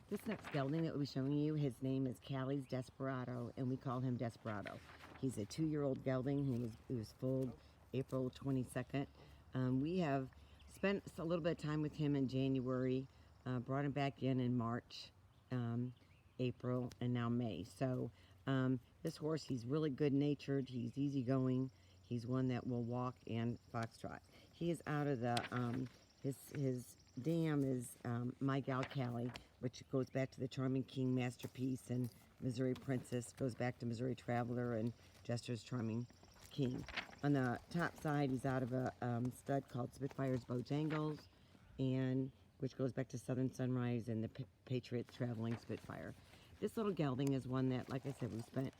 This next gelding that we'll be showing you, his name is Callie's Desperado, and we call him Desperado. He's a 2-year-old gelding. He was foaled April 22nd. We have spent a little bit of time with him in January, brought him back in March, April, and now May. So this horse, he's really good-natured. He's easygoing. He's one that will walk and foxtrot. He is out of the, his dam is My Gal Callie, which goes back to the Charming King Masterpiece, and Missouri Princess goes back to Missouri Traveler and Jester's Charming King. On the top side, he's out of a stud called Spitfire's Bojangles, and which goes back to Southern Sunrise and the Patriot Traveling Spitfire. This little gelding is one that, like I said, we spent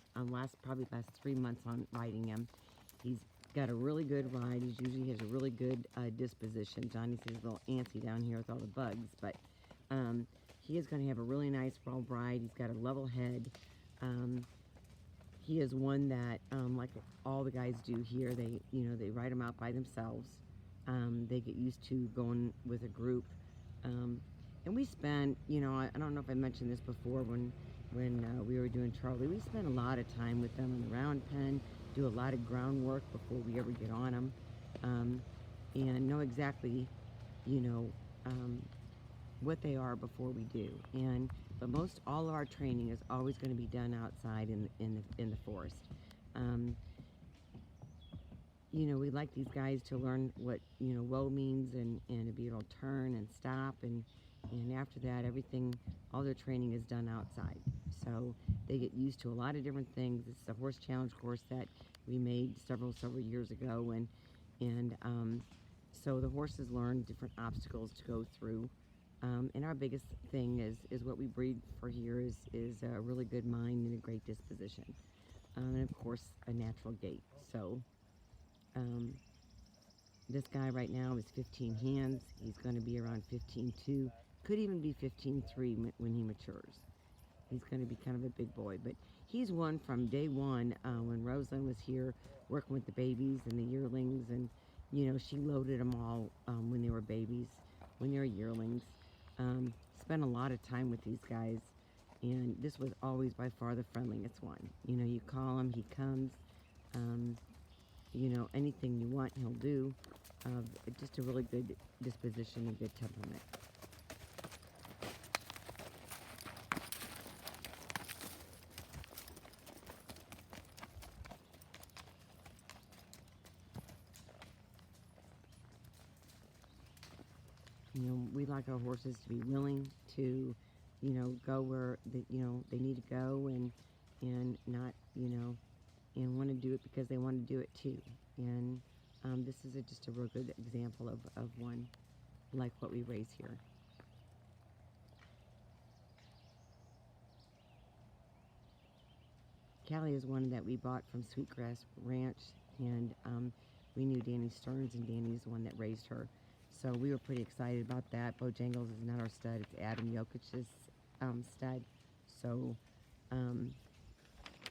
probably last 3 months on riding him. He's got a really good ride. He usually has a really good disposition. Johnny says he's a little antsy down here with all the bugs, but he is going to have a really nice raw ride. He's got a level head. He is one that, like all the guys do here, they ride him out by themselves. They get used to going with a group. And we spend, I don't know if I mentioned this before when we were doing Charlie, we spend a lot of time with them in the round pen, do a lot of groundwork before we ever get on them, and know exactly, what they are before we do. But most all of our training is always going to be done outside in the forest. We like these guys to learn what whoa means and to be able to turn and stop, and after that all their training is done outside. So they get used to a lot of different things. This is a horse challenge course that we made several years ago, and so the horses learn different obstacles to go through. And our biggest thing is what we breed for here is a really good mind and a great disposition, and of course a natural gait. So this guy right now is 15 hands. He's going to be around 15.2, could even be 15.3 when he matures. He's going to be kind of a big boy, but he's one from day one when Rosalind was here working with the babies and the yearlings, and she loaded them all when they were babies, when they were yearlings. Spent a lot of time with these guys, and this was always by far the friendliest one. You call him, he comes. Anything you want, he'll do. Just a really good disposition and good temperament. We like our horses to be willing to, go where they need to go, and not, and want to do it because they want to do it too. And this is just a real good example of one like what we raise here. Callie is one that we bought from Sweetgrass Ranch, and we knew Danny Stearns, and Danny's the one that raised her. So we were pretty excited about that. Bojangles is not our stud, it's Adam Jokic's stud. So,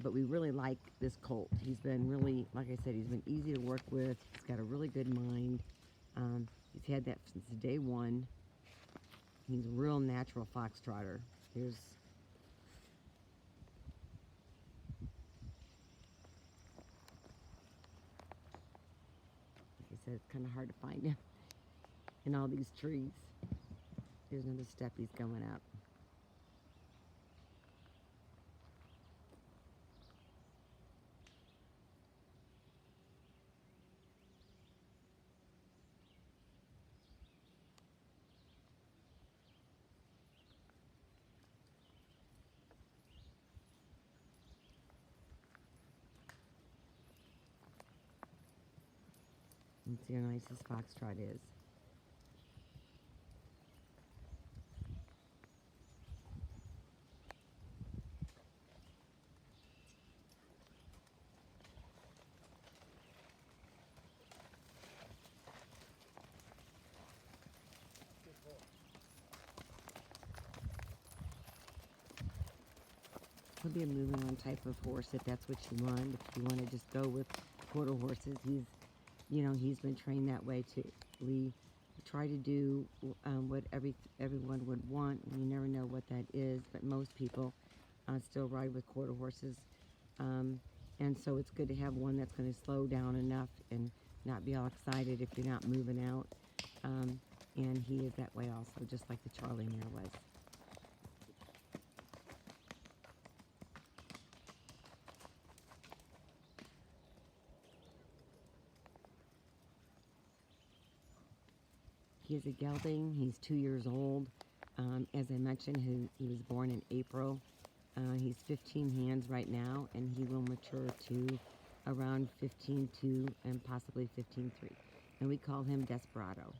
but we really like this colt. He's been really, like I said, he's been easy to work with. He's got a really good mind. He's had that since day one. He's a real natural foxtrotter. Here's, like I said, it's kind of hard to find him in all these trees. There's another step he's going up. And see how nice this foxtrot is. He'll be a moving on type of horse if that's what you want. If you want to just go with quarter horses, he's been trained that way too. We try to do what everyone would want. You never know what that is, but most people still ride with quarter horses. And so it's good to have one that's going to slow down enough and not be all excited if you're not moving out. And he is that way also, just like the Charlie mare was. He is a gelding. He's 2 years old. As I mentioned, he was born in April. He's 15 hands right now, and he will mature to around 15.2 and possibly 15.3. And we call him Desperado.